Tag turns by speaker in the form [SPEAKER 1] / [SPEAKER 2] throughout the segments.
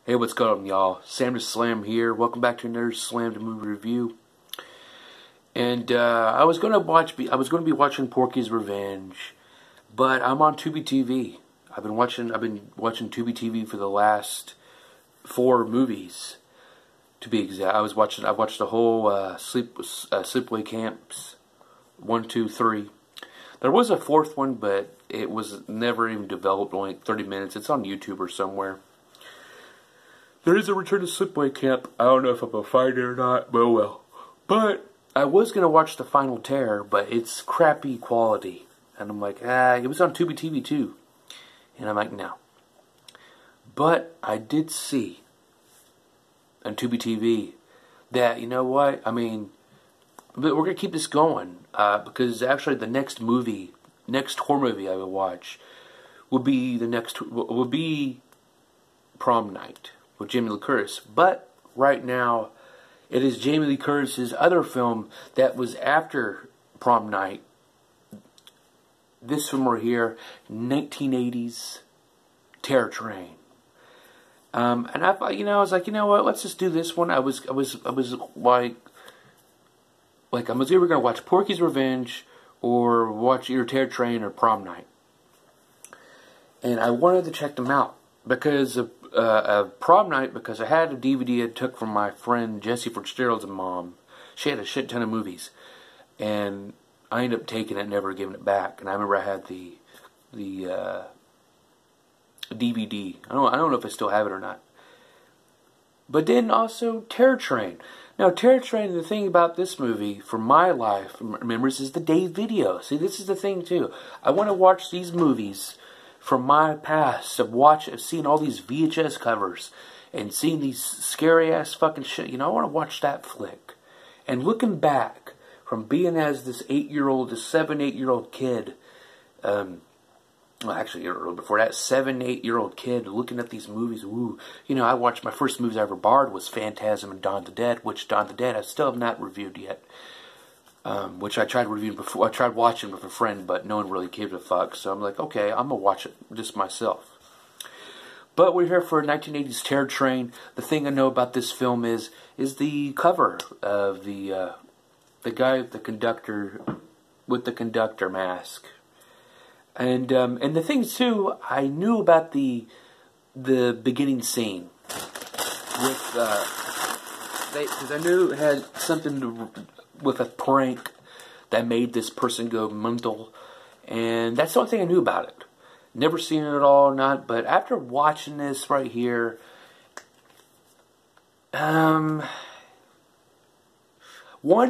[SPEAKER 1] Hey, what's going on, y'all? Sam to Slam here. Welcome back to another Slam to Movie review. And I was going to be watching Porky's Revenge, but I'm on Tubi TV. I've been watching Tubi TV for the last 4 movies, to be exact. I watched the whole Sleepaway Camps 1, 2, 3. There was a 4th one, but it was never even developed. Only 30 minutes. It's on YouTube or somewhere. There is a Return to Sleepaway Camp. I don't know if I'm going to find it or not, but oh well. But I was going to watch The Final Terror, but it's crappy quality. And I'm like, it was on Tubi TV too. And I'm like, no. But I did see on Tubi TV that, you know what, I mean, we're going to keep this going. Because actually the next horror movie I will watch will be Prom Night with Jamie Lee Curtis. But right now, it is Jamie Lee Curtis's other film that was after Prom Night. This film right here, 1980s Terror Train. And I thought, I was like, you know what? Let's just do this one. I was like, I'm either going to watch Porky's Revenge or watch either Terror Train or Prom Night. And I wanted to check them out because of Prom Night, because I had a DVD I took from my friend Jessie Fitzgerald's mom. She had a shit ton of movies, and I ended up taking it and never giving it back. And I remember I had the DVD. I don't know if I still have it or not. But then also Terror Train. Now Terror Train, the thing about this movie, from my life memories, is the Dave video. See, this is the thing too. I want to watch these movies from my past, of seeing all these VHS covers and seeing these scary ass fucking shit. I want to watch that flick. And looking back from being as this 7-8-year-old kid, well, actually a little before that, 7-8-year-old kid looking at these movies. Ooh, I watched my first movies I ever borrowed was Phantasm and Dawn of the Dead, which Dawn of the Dead I still have not reviewed yet. Which I tried reviewing before. I tried watching with a friend, but no one really gave a fuck. So I'm like, okay, I'm gonna watch it just myself. But we're here for a 1980s Terror Train. The thing I know about this film is the cover of the guy, the conductor, with the conductor mask, and the thing too, I knew about the beginning scene with because I knew it had something to with a prank that made this person go mental, and that's the only thing I knew about it. Never seen it at all, but after watching this right here, one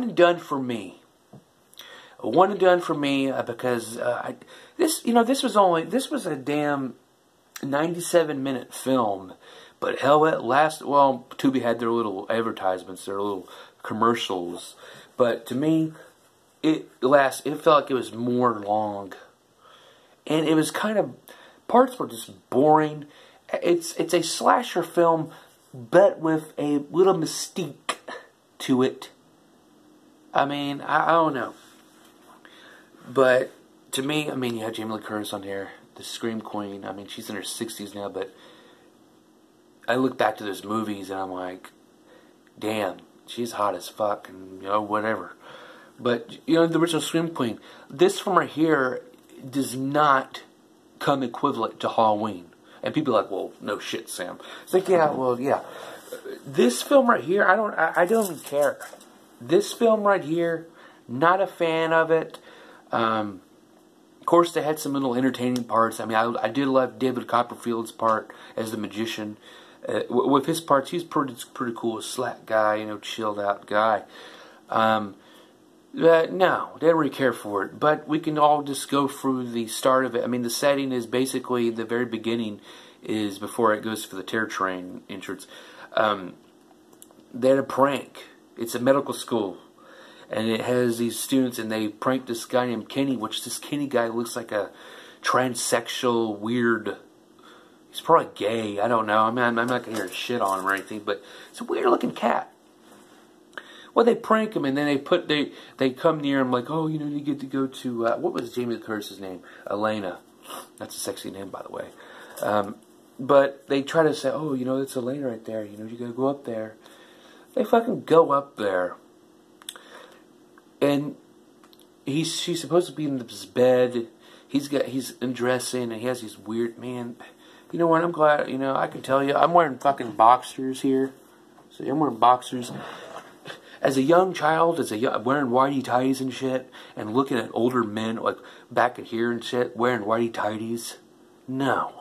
[SPEAKER 1] and done for me. One and done for me because this was a damn 97-minute film, but hell, it lasted. Well, Tubi had their little advertisements, their little commercials. But to me, it felt like it was more long. And it was kind of, parts were just boring. It's a slasher film, but with a little mystique to it. I mean, I don't know. But to me, you have Jamie Lee Curtis on here, the Scream Queen. I mean, she's in her 60s now, but I look back to those movies and I'm like, damn. She's hot as fuck, and whatever. But the original Scream Queen. This film right here does not come equivalent to Halloween. And people are like, well, no shit, Sam. It's like, yeah, well, yeah. This film right here, I don't even care. This film right here, not a fan of it. Of course, they had some little entertaining parts. I mean, I did love David Copperfield's part as the magician. With his parts, he's pretty cool, slack guy, chilled out guy. No, didn't really care for it. But we can all just go through the start of it. I mean, the setting is basically the very beginning is before it goes for the Terror Train entrance. They had a prank. It's a medical school, and it has these students, and they prank this guy named Kenny, which this Kenny guy looks like a transsexual, weird. He's probably gay. I don't know. I'm not going to hear shit on him or anything, but it's a weird-looking cat. Well, they prank him, and then they come near him like, oh, you get to go to, what was Jamie Lee Curtis's name? Elena. That's a sexy name, by the way. But they try to say, oh, it's a lane right there. You gotta go up there. They fucking go up there. And she's supposed to be in this bed. He's undressing, and he has these weird, man. You know what? I'm glad, I can tell you. I'm wearing fucking boxers here. So I'm wearing boxers. As a young child, wearing whitey tighties and shit, and looking at older men, like back in here and shit, wearing whitey tighties. No.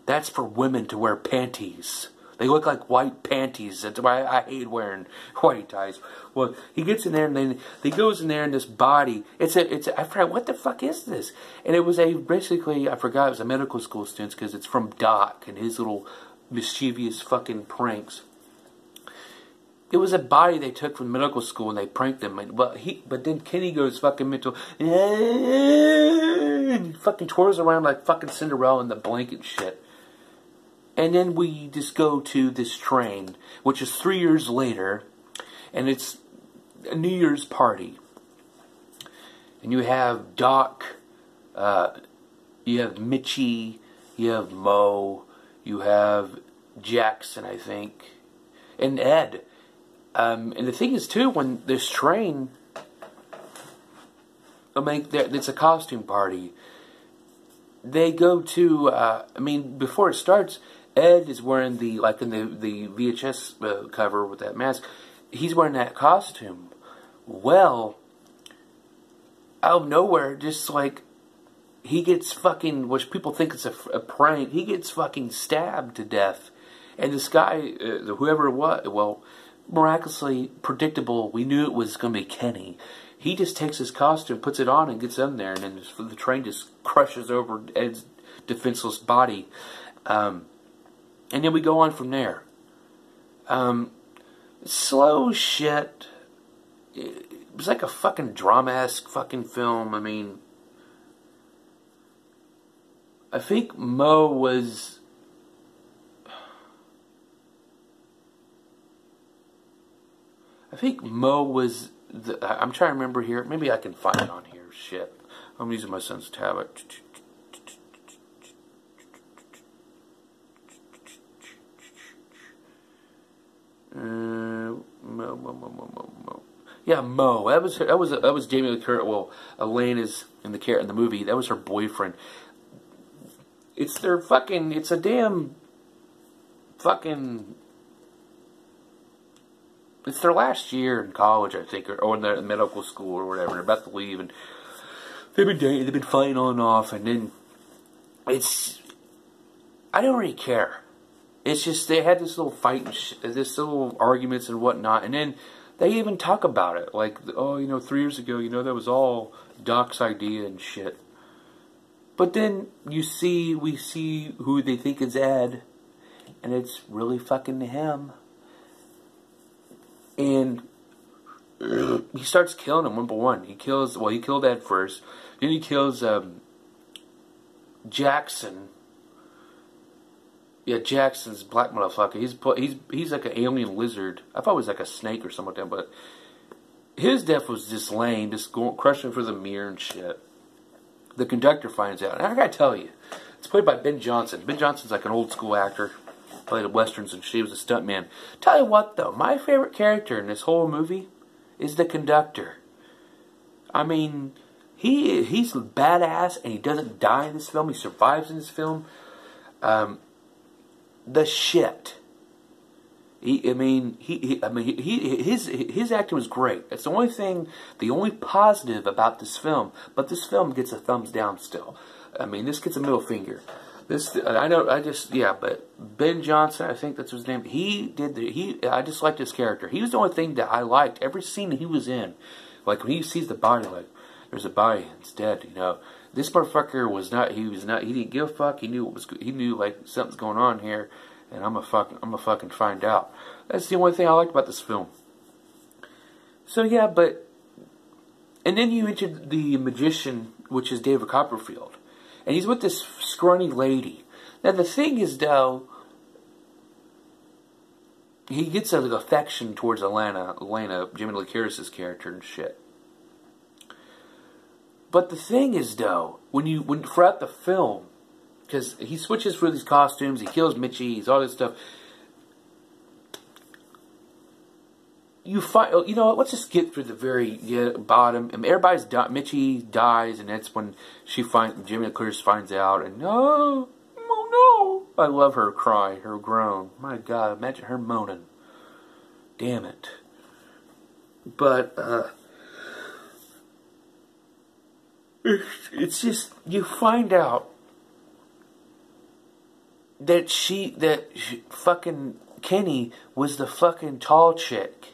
[SPEAKER 1] That's for women to wear panties. They look like white panties. That's why I hate wearing whitey ties. Well, he gets in there, and then he goes in there in this body. I forgot, what the fuck is this? And it was basically, I forgot, it was a medical school student, because it's from Doc and his little mischievous fucking pranks. It was a body they took from medical school, and they pranked him. But then Kenny goes fucking mental, and he fucking twirls around like fucking Cinderella in the blanket shit. And then we just go to this train, which is 3 years later, and it's a New Year's party. And you have Doc, you have Mitchie, you have Mo, you have Jackson, I think, and Ed. And the thing is, too, when this train, it's a costume party. They go to, before it starts, Ed is wearing in the VHS cover with that mask, he's wearing that costume. Well, out of nowhere, just like, he gets fucking, which people think it's a prank, he gets fucking stabbed to death. And this guy, whoever it was, well, miraculously predictable, we knew it was going to be Kenny. He just takes his costume, puts it on, and gets in there, and then the train just crushes over Ed's defenseless body. And then we go on from there. Slow shit. It was like a fucking drama-esque fucking film. I think Mo was... I'm trying to remember here. Maybe I can find it on here. Shit. I'm using my son's tablet. Mo. Yeah, Mo. That was Jamie Lee Curtis. Well, Elaine is in the movie. That was her boyfriend. It's a damn fucking. It's their last year in college, I think, or in their medical school or whatever. They're about to leave, and they've been dating. They've been fighting on and off, and then I don't really care. It's just they had this little fight, this little arguments and whatnot, and then they even talk about it, like, oh, 3 years ago, that was all Doc's idea and shit. But then we see who they think is Ed, and it's really fucking him. And he starts killing him one by one. He killed Ed first. Then he kills Jackson. Yeah, Jackson's black motherfucker. He's like an alien lizard. I thought it was like a snake or something like that, but his death was just lame, just crushing for the mirror and shit. The conductor finds out, and I gotta tell you, it's played by Ben Johnson. Ben Johnson's like an old school actor. Played westerns and shit. He was a stuntman. Tell you what, though, my favorite character in this whole movie is the conductor. He's badass, and he doesn't die in this film. He survives in this film. The shit. His acting was great. That's the only positive about this film. But this film gets a thumbs down still. This gets a middle finger. But Ben Johnson, I think that's his name. I just liked his character. He was the only thing that I liked. Every scene that he was in, like when he sees the body, like there's a body, it's dead. This motherfucker he didn't give a fuck. He knew like something's going on here, and I'm gonna fucking find out. That's the only thing I liked about this film. So yeah, and then you mentioned the magician, which is David Copperfield. And he's with this scrawny lady. Now the thing is, though, he gets an affection towards Elena, Jamie Lee Curtis' character and shit. But the thing is, though, when throughout the film, because he switches through these costumes, he kills Mitchie, he's all this stuff. You find, you know what? Let's just get through the very bottom. And everybody's Mitchie dies, and that's when Jamie Lee Curtis finds out, and no, oh no! I love her cry, her groan. My God, imagine her moaning. Damn it! But it's just, you find out that fucking Kenny was the fucking tall chick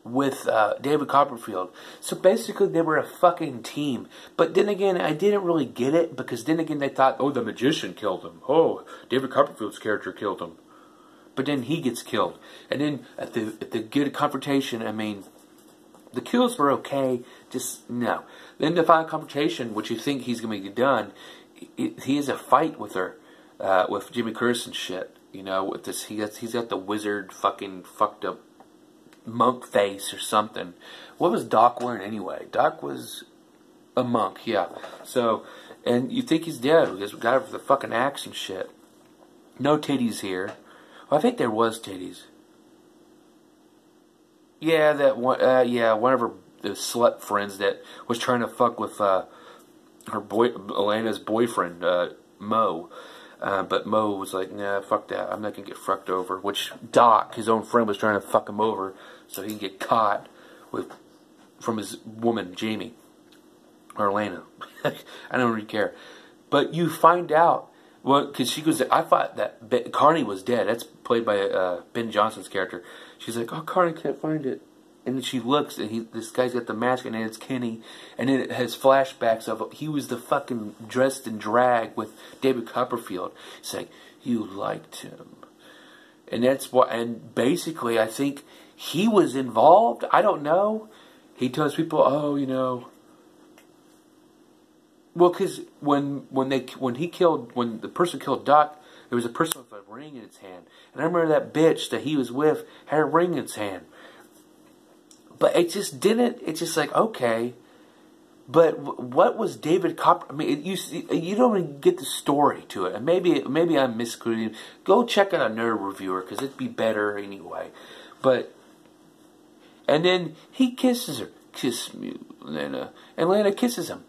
[SPEAKER 1] with David Copperfield. So basically they were a fucking team. But then again, I didn't really get it, because then again they thought, oh, the magician killed him. Oh, David Copperfield's character killed him. But then he gets killed. And then at the good confrontation, I mean, the kills were okay, just no. Then the final confrontation, which you think he's going to be done, he has a fight with her, with Jimmy Curtis and shit. You know, with this, he's got the wizard fucking fucked up monk face or something. What was Doc wearing anyway? Doc was a monk, yeah. So, and you think he's dead because we got her for the fucking axe and shit. No titties here. Well, I think there was titties. Yeah, that one. Yeah, one of her the slut friends that was trying to fuck with her Elena's boyfriend, Mo. But Mo was like, nah, fuck that. I'm not going to get fucked over. Which Doc, his own friend, was trying to fuck him over so he can get caught from his woman, Jamie. Or Elena. I don't really care. But you find out, well, because she goes, I thought that Carney was dead. That's played by Ben Johnson's character. She's like, oh, Carney, can't find it. And then she looks, and this guy's got the mask, and it's Kenny. And then it has flashbacks of he was the fucking dressed in drag with David Copperfield. It's like, you liked him. And that's what, and basically, I think he was involved. I don't know. He tells people, oh, you know. Well, because when the person killed Doc, there was a person with a ring in its hand. And I remember that bitch that he was with had a ring in its hand. But it just didn't, it's just like, okay. But what was David Copperfield? I mean, you don't even get the story to it. And maybe I'm misquoting. Go check out another reviewer, because it'd be better anyway. But, and then he kisses her. Kiss me, Lena. And Lena kisses him.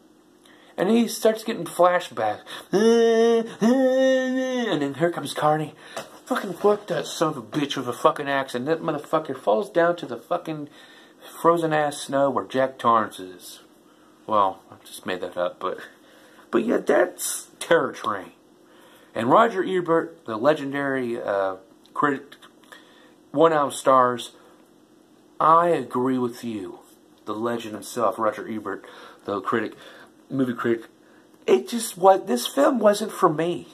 [SPEAKER 1] And he starts getting flashbacks. And then here comes Carney. Fucking fuck that son of a bitch with a fucking axe. And that motherfucker falls down to the fucking frozen ass snow where Jack Torrance is. Well, I just made that up, but yeah, that's Terror Train. And Roger Ebert, the legendary critic, 1 out of stars. I agree with you, the legend himself, Roger Ebert, the critic, movie critic. It just this film wasn't for me.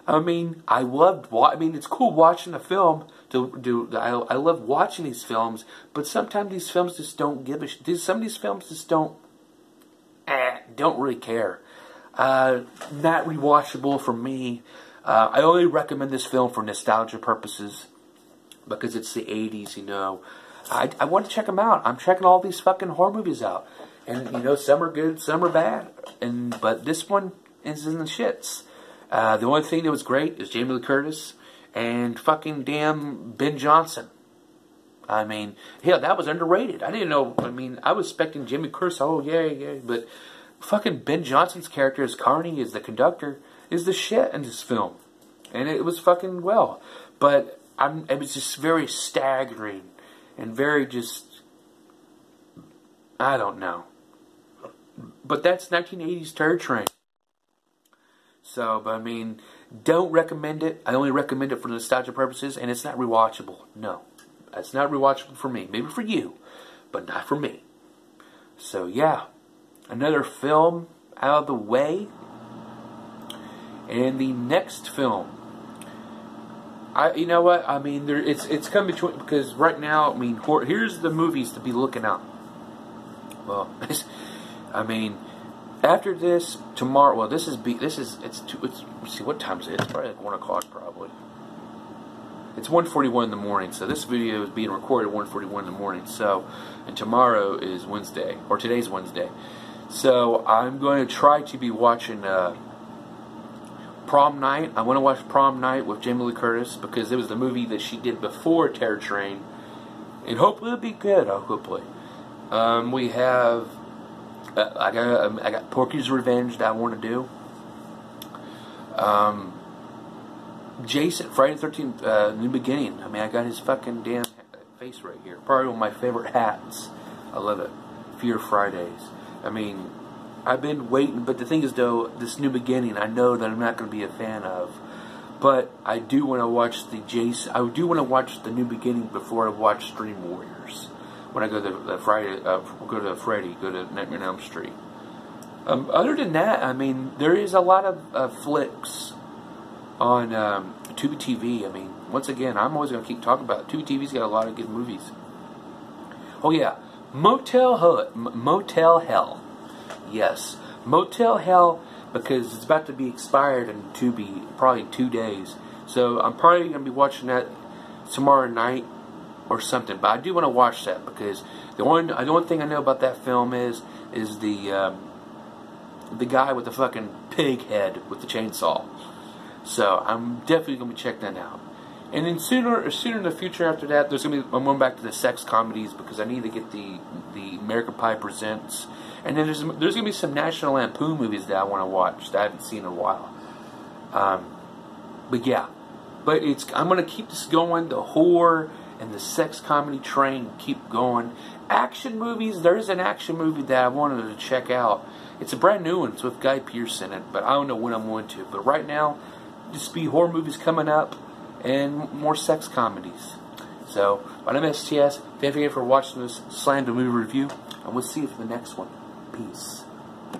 [SPEAKER 1] I mean, I mean, it's cool watching a film. I love watching these films, but sometimes these films just don't give a shit. Some of these films just don't really care. Not rewatchable for me. I only recommend this film for nostalgia purposes, because it's the 80s, you know. I want to check them out. I'm checking all these fucking horror movies out. And, you know, some are good, some are bad. But this one is in the shits. The only thing that was great is Jamie Lee Curtis and fucking damn Ben Johnson. I mean, hell, that was underrated. I didn't know. I mean, I was expecting Jamie Curtis. Oh, yeah. But fucking Ben Johnson's character as Carney, as the conductor, is the shit in this film. And it was fucking well. But it was just very staggering. And very just, I don't know. But that's 1980s Terror Train. So, but I mean, don't recommend it. I only recommend it for nostalgia purposes, and it's not rewatchable. No, it's not rewatchable for me. Maybe for you, but not for me. So yeah, another film out of the way. And the next film, you know what? I mean, it's come between, because right now, I mean, here's the movies to be looking at. Well, I mean, after this, tomorrow, well, let's see, what time is it? It's probably like 1 o'clock, probably. It's 1:41 in the morning, so this video is being recorded at 1:41 in the morning, so, and tomorrow is Wednesday, or today's Wednesday. So, I'm going to try to be watching, Prom Night. I want to watch Prom Night with Jamie Lee Curtis because it was the movie that she did before Terror Train. And hopefully it'll be good, hopefully. We have... I got Porky's Revenge that I want to do. Jason, Friday the 13th, New Beginning. I mean, I got his fucking damn face right here. Probably one of my favorite hats. I love it. Fear Fridays. I mean, I've been waiting, but the thing is, though, this New Beginning, I know that I'm not going to be a fan of. But I do want to watch the Jason. I do want to watch the New Beginning before I watch Dream Warriors. When I go to the Friday, go to Freddy, go to Nightmare on Elm Street. Other than that, I mean, there is a lot of flicks on Tubi TV. I mean, once again, I'm always going to keep talking about it. Tubi TV's got a lot of good movies. Oh yeah, Motel Hell. Yes, Motel Hell, because it's about to be expired in Tubi probably 2 days. So I'm probably going to be watching that tomorrow night or something. But I do want to watch that because the only thing I know about that film is the guy with the fucking pig head with the chainsaw. So I'm definitely going to be checking that out. And then sooner in the future after that, I'm going back to the sex comedies because I need to get the American Pie Presents. And then there's going to be some National Lampoon movies that I want to watch that I haven't seen in a while. But yeah, I'm going to keep this going. The horror and the sex comedy train keep going. Action movies. There's an action movie that I wanted to check out. It's a brand new one. It's with Guy Pearce in it, but I don't know when I'm going to. But right now, just be horror movies coming up and more sex comedies. So, my name is STS. Thank you for watching this Slander movie review, and we'll see you for the next one. Peace.